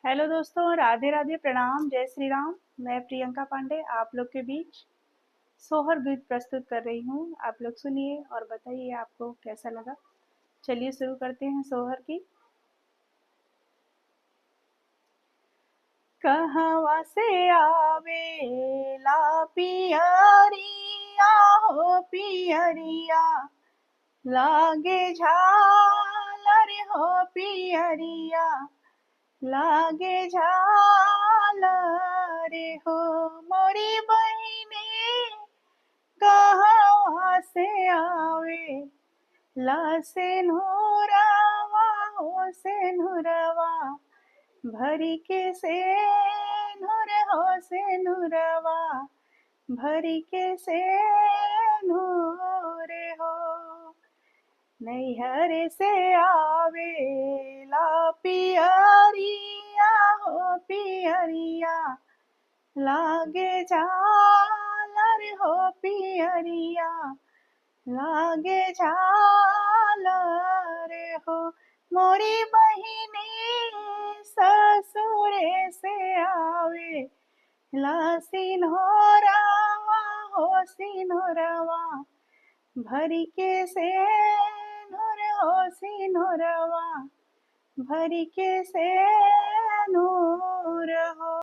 Hello दोस्तों, राधे राधे, प्रणाम, जय श्री राम। मैं प्रियंका पांडे आप लोग के बीच सोहर गीत प्रस्तुत कर रही हूँ। आप लोग सुनिए और बताइए आपको कैसा लगा। चलिए शुरू करते हैं सोहर की। कहवा से आवे ला पियरिया हो पियरिया, लागे झालर हो पियरिया, लागे झालर हो। मोरी बहिनी कहवा से आवे ला सेनुरवा हो सेनुरवा, भरी के सेनुर हो सेनुरवा, भरी के सेनुर हो। नैहर से आवे ला पियरिया हो पियरिया, लागे झालर हो पियरिया, लागे झालर हो। मोरी बहिनी ससुरे से आवे ला सिन्होरवा हो सिन्होरवा, भरी के सेनुर हो सिन्होरवा, भरी के सेनुर हो।